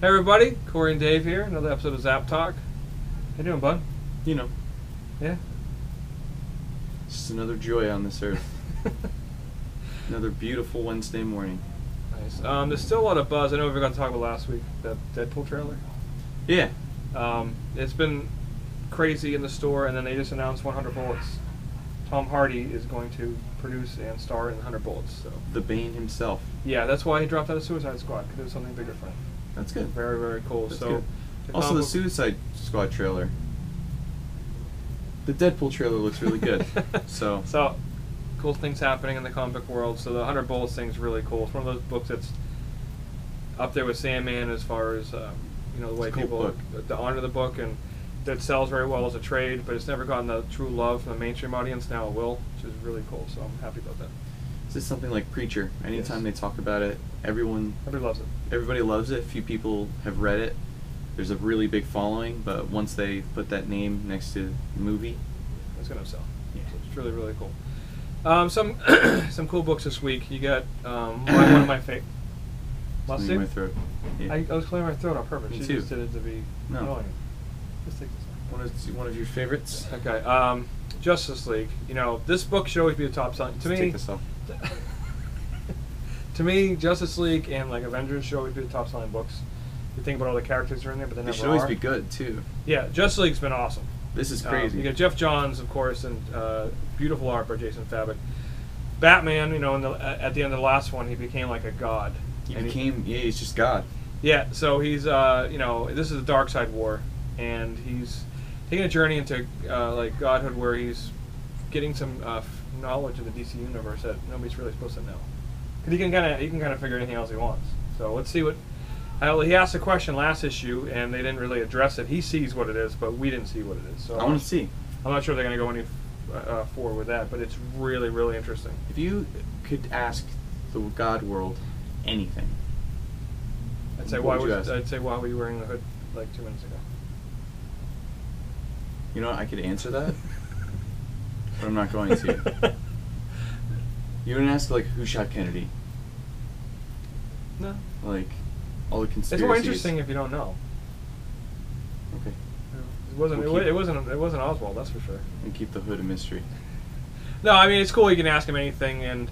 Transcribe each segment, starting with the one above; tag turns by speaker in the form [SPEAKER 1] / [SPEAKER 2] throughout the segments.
[SPEAKER 1] Hey everybody, Corey and Dave here. Another episode of Zap Talk. How you doing, bud?
[SPEAKER 2] You know,
[SPEAKER 1] Yeah.
[SPEAKER 2] just another joy on this earth. Another beautiful Wednesday morning.
[SPEAKER 1] Nice. There's still a lot of buzz. I know we were going to talk about last week, that Deadpool trailer.
[SPEAKER 2] Yeah.
[SPEAKER 1] It's been crazy in the store, and then they just announced 100 Bullets. Tom Hardy is going to produce and star in 100 Bullets. So
[SPEAKER 2] The Bane himself.
[SPEAKER 1] yeah, that's why he dropped out of Suicide Squad, because it was something bigger for him.
[SPEAKER 2] That's good.
[SPEAKER 1] Very, very cool.
[SPEAKER 2] That's
[SPEAKER 1] so
[SPEAKER 2] good.
[SPEAKER 1] the
[SPEAKER 2] Also,
[SPEAKER 1] comic
[SPEAKER 2] the Suicide Squad trailer. The Deadpool trailer looks really good. So,
[SPEAKER 1] cool things happening in the comic book world. So the 100 Bullets thing is really cool. It's one of those books that's up there with Sandman as far as the way
[SPEAKER 2] It's a cool
[SPEAKER 1] people
[SPEAKER 2] book.
[SPEAKER 1] honor the book, and that sells very well as a trade, but it's never gotten the true love from the mainstream audience. Now it will, which is really cool. So I'm happy about that.
[SPEAKER 2] this is something like Preacher. Anytime
[SPEAKER 1] Yes.
[SPEAKER 2] they talk about it, everybody
[SPEAKER 1] Everybody loves it.
[SPEAKER 2] Few people have read it. There's a really big following, but once they put that name next to the movie,
[SPEAKER 1] It's gonna sell.
[SPEAKER 2] Yeah.
[SPEAKER 1] So it's really, really cool. Some some cool books this week. You got one of my favorite.
[SPEAKER 2] something in my throat. Yeah.
[SPEAKER 1] I was clearing my throat on purpose.
[SPEAKER 2] Me
[SPEAKER 1] You
[SPEAKER 2] too.
[SPEAKER 1] just did it to be
[SPEAKER 2] No.
[SPEAKER 1] annoying. Just take this off.
[SPEAKER 2] One of your favorites?
[SPEAKER 1] Okay. Justice League. This book should always be the top selling. To me,
[SPEAKER 2] Take this off.
[SPEAKER 1] to me, Justice League and like Avengers should always be the top selling books. You think about all the characters that are in there, but they
[SPEAKER 2] They
[SPEAKER 1] never
[SPEAKER 2] should always
[SPEAKER 1] are.
[SPEAKER 2] be good too.
[SPEAKER 1] Yeah, Justice League's been awesome.
[SPEAKER 2] This is crazy.
[SPEAKER 1] You got Jeff Johns, of course, and beautiful art by Jason Fabok. Batman, at the end of the last one, he became like a god.
[SPEAKER 2] He's just God.
[SPEAKER 1] Yeah, so he's, this is a dark side war, and he's taking a journey into like godhood, where he's getting some knowledge of the DC universe that nobody's really supposed to know. Because he can kind of figure anything else he wants. So let's see what. He asked a question last issue, and they didn't really address it. He sees what it is, but we didn't see what it is. So
[SPEAKER 2] I want to see.
[SPEAKER 1] I'm not sure they're going to go any forward with that, but it's really, really interesting.
[SPEAKER 2] If you could ask the God world anything,
[SPEAKER 1] I'd say
[SPEAKER 2] What would you ask?
[SPEAKER 1] why were you wearing the hood like 2 minutes ago?
[SPEAKER 2] you know what, I could answer that, but I'm not going to. You wouldn't ask like who shot Kennedy,
[SPEAKER 1] No.
[SPEAKER 2] like all the conspiracies.
[SPEAKER 1] It's more interesting if you don't know.
[SPEAKER 2] Okay,
[SPEAKER 1] It wasn't.
[SPEAKER 2] We'll
[SPEAKER 1] It wasn't Oswald. That's for sure.
[SPEAKER 2] and keep the hood a mystery.
[SPEAKER 1] No, I mean it's cool. You can ask him anything, and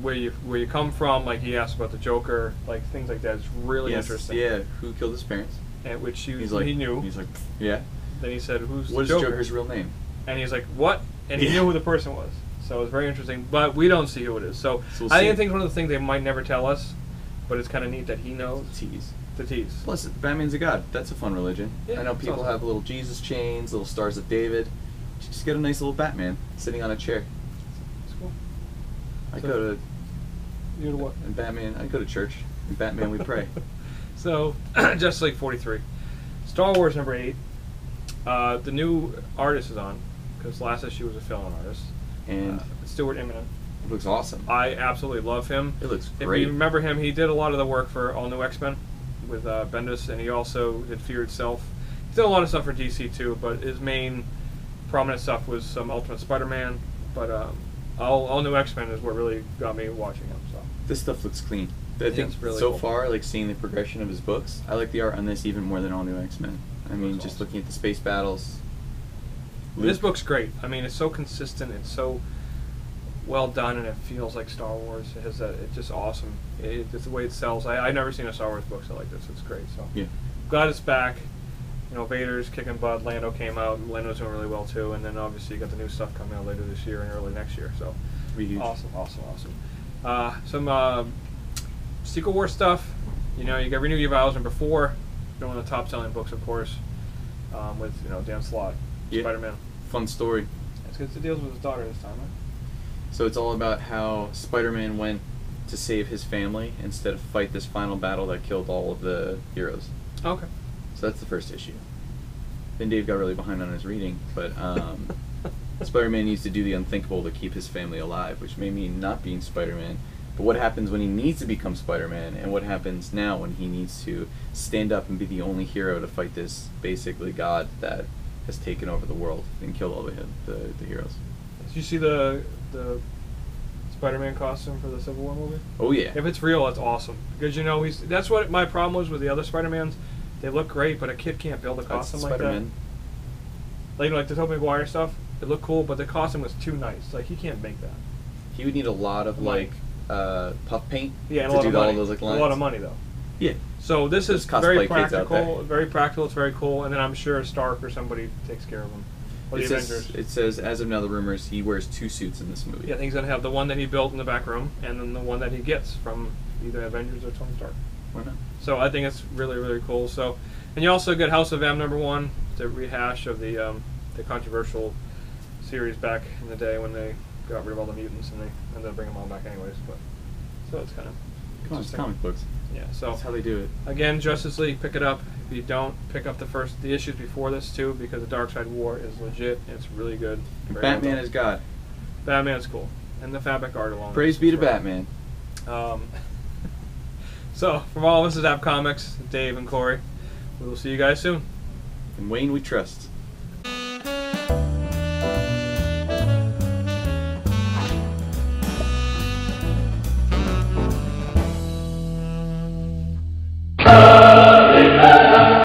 [SPEAKER 1] where you come from. Like he asked about the Joker, like things like that. It's really
[SPEAKER 2] Yes,
[SPEAKER 1] interesting.
[SPEAKER 2] Yeah, who killed his parents?
[SPEAKER 1] And which
[SPEAKER 2] He's like,
[SPEAKER 1] he knew.
[SPEAKER 2] He's like, yeah.
[SPEAKER 1] Then he said, "Who's
[SPEAKER 2] What is
[SPEAKER 1] the Joker?"
[SPEAKER 2] Joker's real name?
[SPEAKER 1] And he's like, "What?" And he
[SPEAKER 2] Yeah.
[SPEAKER 1] knew who the person was. So it was very interesting. But we don't see who it is. So
[SPEAKER 2] we'll
[SPEAKER 1] I
[SPEAKER 2] see.
[SPEAKER 1] think it's one of the things they might never tell us. But it's kind of neat that he knows.
[SPEAKER 2] Tease.
[SPEAKER 1] The tease.
[SPEAKER 2] Plus, Batman's a god. That's a fun religion.
[SPEAKER 1] Yeah,
[SPEAKER 2] I know
[SPEAKER 1] it's
[SPEAKER 2] people
[SPEAKER 1] awesome.
[SPEAKER 2] have little Jesus chains, little stars of David. Just get a nice little Batman sitting on a chair.
[SPEAKER 1] It's cool.
[SPEAKER 2] I
[SPEAKER 1] So-
[SPEAKER 2] go to
[SPEAKER 1] You know what?
[SPEAKER 2] in Batman. I go to church. In Batman, we pray.
[SPEAKER 1] So, Justice League 43. Star Wars number 8. The new artist is on, because last issue was a fill-in artist.
[SPEAKER 2] And
[SPEAKER 1] Stuart Immonen.
[SPEAKER 2] it looks awesome.
[SPEAKER 1] I absolutely love him.
[SPEAKER 2] It looks
[SPEAKER 1] If
[SPEAKER 2] great.
[SPEAKER 1] you remember him, he did a lot of the work for All New X-Men with Bendis, and he also did Fear Itself. He did a lot of stuff for DC too, but his main prominent stuff was some Ultimate Spider-Man. But All New X-Men is what really got me watching him. So.
[SPEAKER 2] This stuff looks clean. I
[SPEAKER 1] Yeah,
[SPEAKER 2] think
[SPEAKER 1] it's really
[SPEAKER 2] so
[SPEAKER 1] cool.
[SPEAKER 2] far, like seeing the progression of his books, I like the art on this even more than All New X-Men. I mean,
[SPEAKER 1] Looks
[SPEAKER 2] just
[SPEAKER 1] awesome.
[SPEAKER 2] looking at the space battles.
[SPEAKER 1] This book's great. I mean, it's so consistent. It's so well done, and it feels like Star Wars. It has that. It's just awesome. It's the way it sells. I've never seen a Star Wars book so like this. It's great. So
[SPEAKER 2] Yeah.
[SPEAKER 1] glad it's back. Vader's kicking butt. Lando came out. Lando's doing really well too. And then obviously you got the new stuff coming out later this year and early next year. So
[SPEAKER 2] Be huge.
[SPEAKER 1] awesome. Some Secret War stuff. You got Renew Your Vows number 4. One of the top selling books, of course. With Dan Slott,
[SPEAKER 2] Yeah.
[SPEAKER 1] Spider-Man.
[SPEAKER 2] Fun story.
[SPEAKER 1] It's because it deals with his daughter this time, right?
[SPEAKER 2] So it's all about how Spider-Man went to save his family instead of fight this final battle that killed all of the heroes.
[SPEAKER 1] Okay.
[SPEAKER 2] So that's the first issue. Then Dave got really behind on his reading, but Spider-Man needs to do the unthinkable to keep his family alive, which may mean not being Spider-Man. But what happens when he needs to become Spider-Man, and what happens now when he needs to stand up and be the only hero to fight this basically god that has taken over the world and killed all the heroes.
[SPEAKER 1] Did you see the Spider-Man costume for the Civil War movie?
[SPEAKER 2] Oh yeah.
[SPEAKER 1] If it's real, it's awesome because you know that's what my problem was with the other Spider-Mans. They look great, but a kid can't build a costume like that. Like the Tobey Maguire stuff, it looked cool, but the costume was too nice. Like he can't make that.
[SPEAKER 2] He would need a lot of puff paint.
[SPEAKER 1] Yeah, and
[SPEAKER 2] to
[SPEAKER 1] a lot
[SPEAKER 2] do
[SPEAKER 1] of
[SPEAKER 2] all
[SPEAKER 1] money.
[SPEAKER 2] those lines.
[SPEAKER 1] A lot of money though.
[SPEAKER 2] Yeah.
[SPEAKER 1] So this is
[SPEAKER 2] There's
[SPEAKER 1] very
[SPEAKER 2] cosplay kids out there.
[SPEAKER 1] practical. Very practical. It's very cool, and then I'm sure Stark or somebody takes care of him. Or the Avengers.
[SPEAKER 2] It says, as of now, the rumors he wears 2 suits in this movie.
[SPEAKER 1] Yeah, I think he's gonna have the one that he built in the back room, and then the one that he gets from either Avengers or Tony Stark.
[SPEAKER 2] Why not?
[SPEAKER 1] So I think it's really, really cool. So, and you also get House of M #1, the rehash of the controversial series back in the day when they got rid of all the mutants and they ended up bringing them all back anyways. But so it's kind of
[SPEAKER 2] Come on, it's comic books.
[SPEAKER 1] Yeah, so
[SPEAKER 2] that's how they do it.
[SPEAKER 1] Again, Justice League, pick it up. If you don't, pick up the issues before this too, because the Darkseid War is legit. And it's really good.
[SPEAKER 2] Batman is God.
[SPEAKER 1] Batman's cool, and the fabric art alone.
[SPEAKER 2] Praise be to Batman.
[SPEAKER 1] So from all of us at Zapp Comics, Dave and Corey, we will see you guys soon.
[SPEAKER 2] And Wayne, we trust.